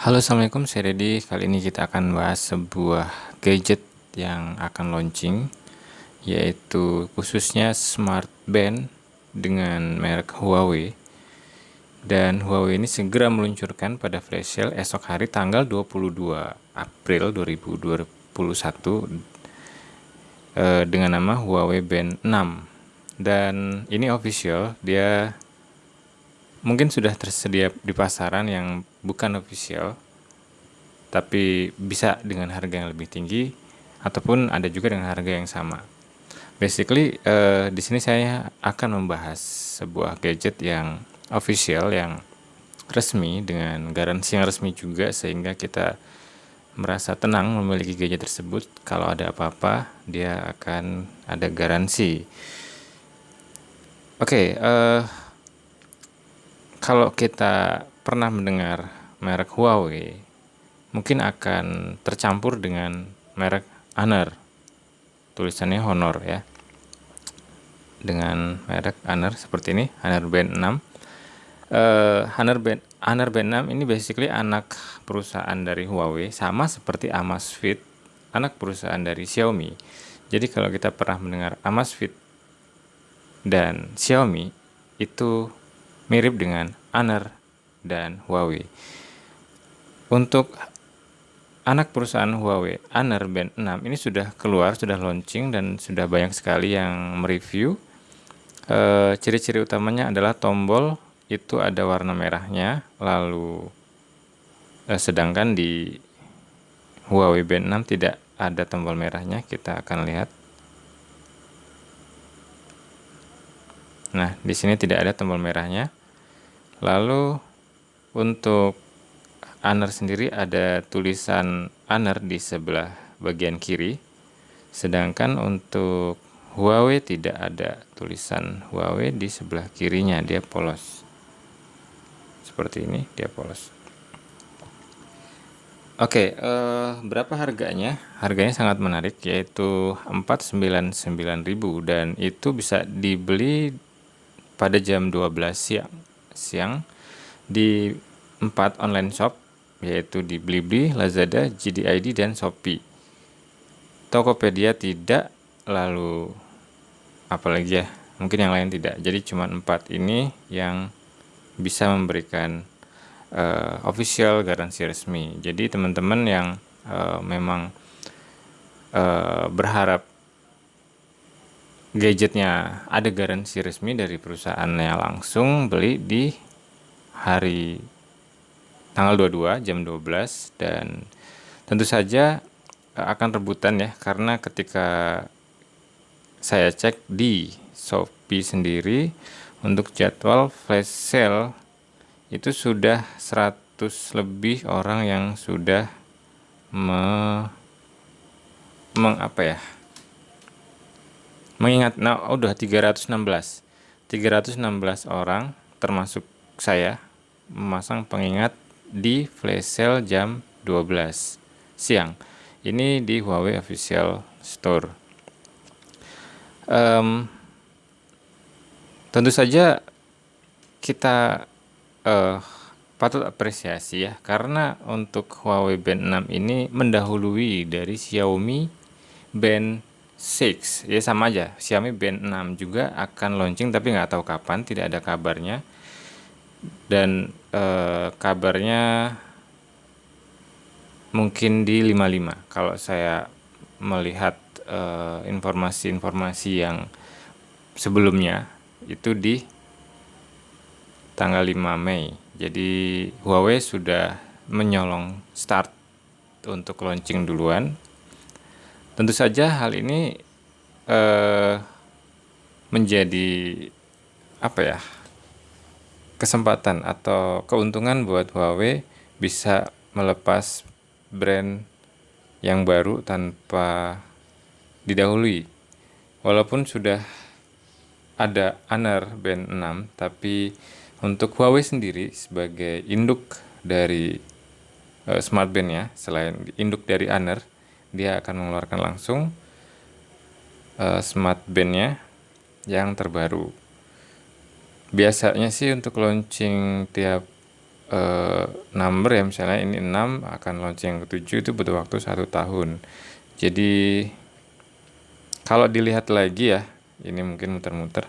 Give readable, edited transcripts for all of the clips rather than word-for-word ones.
Halo, Assalamualaikum, saya Dedi. Kali ini kita akan bahas sebuah gadget yang akan launching, yaitu khususnya smart band dengan merek Huawei. Dan Huawei ini segera meluncurkan pada flash sale esok hari tanggal 22 April 2021 dengan nama Huawei Band 6. Dan ini official, dia mungkin sudah tersedia di pasaran yang bukan official, tapi bisa dengan harga yang lebih tinggi ataupun ada juga dengan harga yang sama. Basically, di sini saya akan membahas sebuah gadget yang official, yang resmi dengan garansi yang resmi juga, sehingga kita merasa tenang memiliki gadget tersebut. Kalau ada apa-apa, dia akan ada garansi. Oke, kalau kita pernah mendengar merek Huawei, mungkin akan tercampur dengan merek Honor. Tulisannya Honor ya. Dengan merek Honor seperti ini, Honor Band 6. Honor Band 6 ini basically anak perusahaan dari Huawei, sama seperti Amazfit, anak perusahaan dari Xiaomi. Jadi kalau kita pernah mendengar Amazfit dan Xiaomi, itu mirip dengan Honor dan Huawei. Untuk anak perusahaan Huawei, Honor Band 6 ini sudah keluar, sudah launching, dan sudah banyak sekali yang mereview. Ciri-ciri utamanya adalah tombol itu ada warna merahnya, lalu sedangkan di Huawei Band 6 tidak ada tombol merahnya. Kita akan lihat. Nah, di sini tidak ada tombol merahnya. Lalu untuk Honor sendiri ada tulisan Honor di sebelah bagian kiri, sedangkan untuk Huawei tidak ada tulisan Huawei di sebelah kirinya, dia polos. Seperti ini, dia polos. Oke, berapa harganya? Harganya sangat menarik, yaitu 499.000, dan itu bisa dibeli pada jam 12 siang di 4 online shop, yaitu di Blibli, Lazada, JD.id, dan Shopee. Tokopedia tidak, lalu apalagi ya, mungkin yang lain tidak. Jadi cuma 4 ini yang bisa memberikan official garansi resmi. Jadi teman-teman yang memang berharap gadgetnya ada garansi resmi dari perusahaannya, langsung beli di hari tanggal 22 jam 12. Dan tentu saja akan rebutan ya, karena ketika saya cek di Shopee sendiri, untuk jadwal flash sale itu sudah 100 lebih orang yang sudah mengingat. Nah, udah 316 orang termasuk saya memasang pengingat di flash sale jam 12 siang. Ini di Huawei Official Store. Tentu saja kita patut apresiasi ya, karena untuk Huawei Band 6 ini mendahului dari Xiaomi Band 6. Ya sama aja, Xiaomi Band 6 juga akan launching, tapi nggak tahu kapan, tidak ada kabarnya. Dan kabarnya mungkin di 55 kalau saya melihat informasi-informasi yang sebelumnya itu di tanggal 5 Mei. Jadi Huawei sudah menyolong start untuk launching duluan. Tentu saja hal ini menjadi kesempatan atau keuntungan buat Huawei, bisa melepas brand yang baru tanpa didahului. Walaupun sudah ada Honor Band 6, tapi untuk Huawei sendiri sebagai induk dari smart band ya, selain induk dari Honor, dia akan mengeluarkan langsung smart bandnya yang terbaru. Biasanya sih untuk launching tiap number ya, misalnya ini 6 akan launching yang ke-7, itu butuh waktu 1 tahun. Jadi kalau dilihat lagi ya, ini mungkin muter-muter.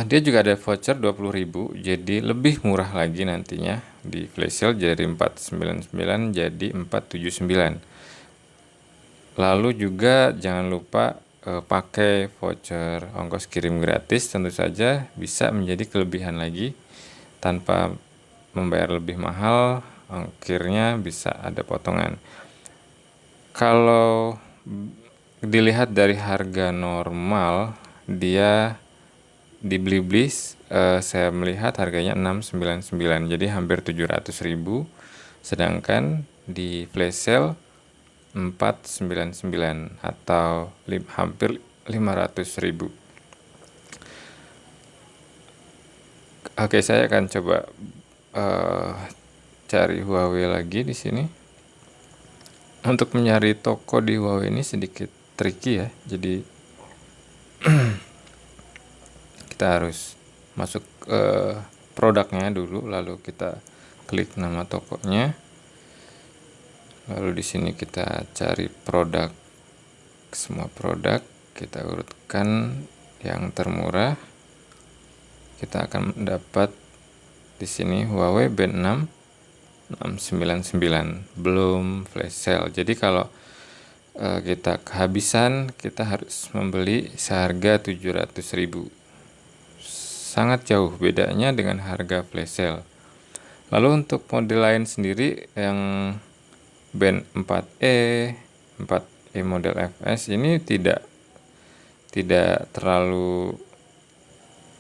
Dia juga ada voucher 20.000, jadi lebih murah lagi nantinya di flash sale, dari 499 jadi 479. Lalu juga jangan lupa pakai voucher ongkos kirim gratis, tentu saja bisa menjadi kelebihan lagi. Tanpa membayar lebih mahal, ongkirnya bisa ada potongan. Kalau dilihat dari harga normal, dia di Blibli saya melihat harganya 699, jadi hampir 700.000. Sedangkan di flash sale 499 atau hampir 500.000. Oke, saya akan coba cari Huawei lagi di sini. Untuk mencari toko di Huawei ini sedikit tricky ya. Jadi kita harus masuk produknya dulu, lalu kita klik nama tokonya. Lalu di sini kita cari produk, semua produk kita urutkan yang termurah. Kita akan mendapat di sini Huawei Band 6 699, belum flash sale. Jadi kalau kita kehabisan, kita harus membeli seharga 700.000. Sangat jauh bedanya dengan harga flash sale. Lalu untuk model lain sendiri yang Band 4E model FS ini tidak terlalu,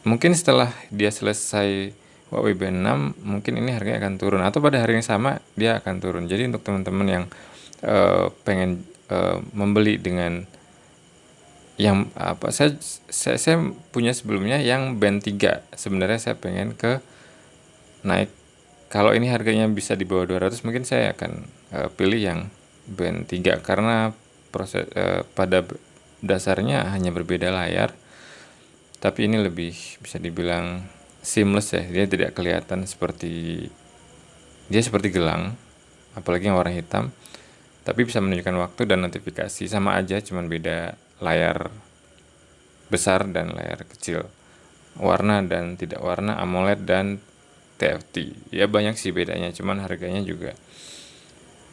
mungkin setelah dia selesai Huawei Band 6 mungkin ini harganya akan turun, atau pada hari yang sama dia akan turun. Jadi untuk teman-teman yang pengen membeli dengan yang saya punya sebelumnya yang Band 3, sebenarnya saya pengen ke naik. Kalau ini harganya bisa di bawah 200, mungkin saya akan pilih yang Band 3 karena pada dasarnya hanya berbeda layar, tapi ini lebih bisa dibilang seamless ya. Dia tidak kelihatan seperti gelang, apalagi yang warna hitam, tapi bisa menunjukkan waktu dan notifikasi. Sama aja, cuman beda layar besar dan layar kecil, warna dan tidak warna, AMOLED dan TFT. Ya banyak sih bedanya, cuman harganya juga.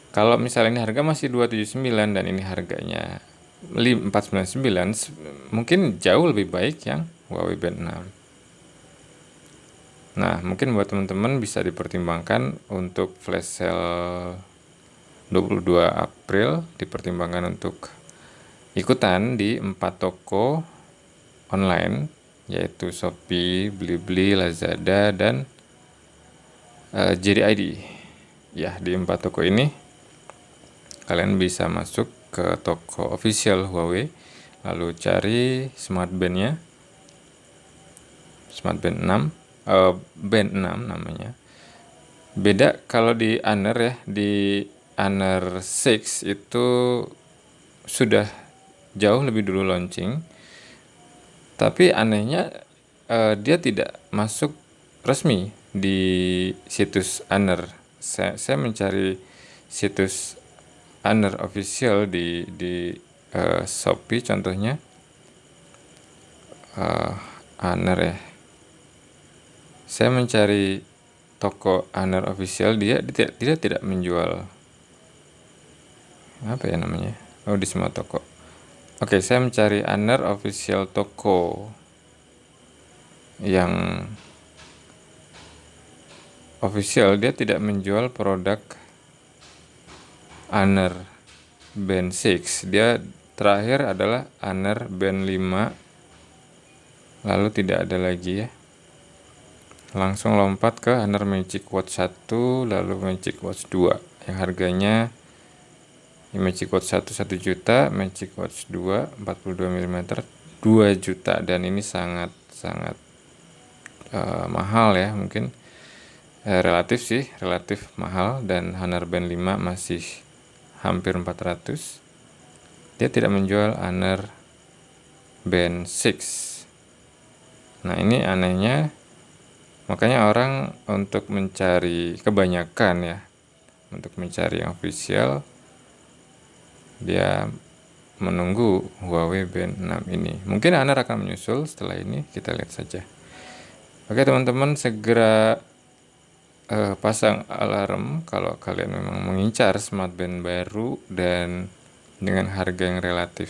Kalau misalnya ini harga masih 279 dan ini harganya 499, mungkin jauh lebih baik yang Huawei Band 6. Nah, mungkin buat teman-teman bisa dipertimbangkan untuk flash sale 22 April, dipertimbangkan untuk ikutan di 4 toko online, yaitu Shopee, Blibli, Lazada, dan JDID. Ya, di 4 toko ini kalian bisa masuk ke toko official Huawei, lalu cari Smart Band-nya, Smart Band 6, Band 6 namanya. Beda kalau di Honor ya, di Honor 6 itu sudah jauh lebih dulu launching, tapi anehnya dia tidak masuk resmi di situs Honor. Saya mencari situs Honor official di Shopee contohnya, Honor ya. Saya mencari toko Honor official, dia tidak menjual, apa ya namanya? Oh, di semua toko. Oke, saya mencari Honor official toko yang official, dia tidak menjual produk Honor Band 6. Dia terakhir adalah Honor Band 5, lalu tidak ada lagi ya. Langsung lompat ke Honor Magic Watch 1, lalu Magic Watch 2 yang harganya Magic Watch 1 1 juta, Magic Watch 2 42 mm 2 juta, dan ini sangat mahal ya, mungkin relatif mahal. Dan Honor Band 5 masih hampir 400. Dia tidak menjual Honor Band 6. Nah, ini anehnya Makanya orang untuk mencari kebanyakan ya, untuk mencari yang official, dia menunggu Huawei Band 6 ini. Mungkin Honor akan menyusul setelah ini, kita lihat saja. Oke teman-teman, segera pasang alarm kalau kalian memang mengincar smartband baru dan dengan harga yang relatif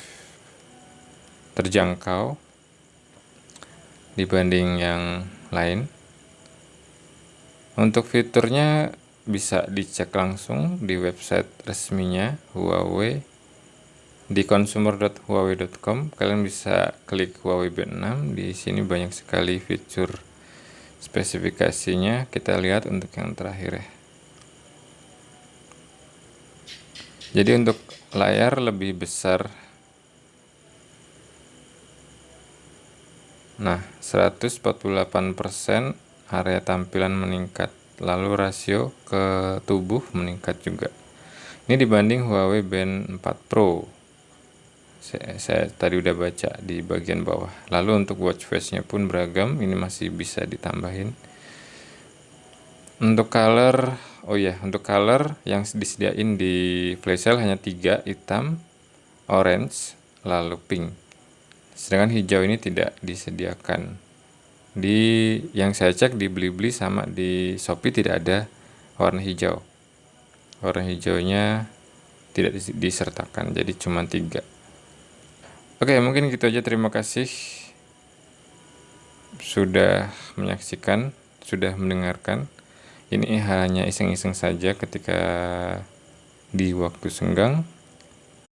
terjangkau dibanding yang lain. Untuk fiturnya bisa dicek langsung di website resminya Huawei di consumer.huawei.com. Kalian bisa klik Huawei Band 6. Di sini banyak sekali fitur spesifikasinya. Kita lihat untuk yang terakhir ya. Jadi untuk layar lebih besar. Nah, 148% area tampilan meningkat, lalu rasio ke tubuh meningkat juga. Ini dibanding Huawei Band 4 Pro. Saya tadi udah baca di bagian bawah. Lalu untuk watch face-nya pun beragam, ini masih bisa ditambahin. Untuk color, untuk color yang disediain di flash sale hanya 3, hitam, orange, lalu pink. Sedangkan hijau ini tidak disediakan. Yang saya cek di Blibli sama di Shopee tidak ada warna hijau. Warna hijaunya tidak disertakan, jadi cuma 3. Oke, mungkin gitu aja. Terima kasih sudah menyaksikan, sudah mendengarkan. Ini hanya iseng-iseng saja ketika di waktu senggang.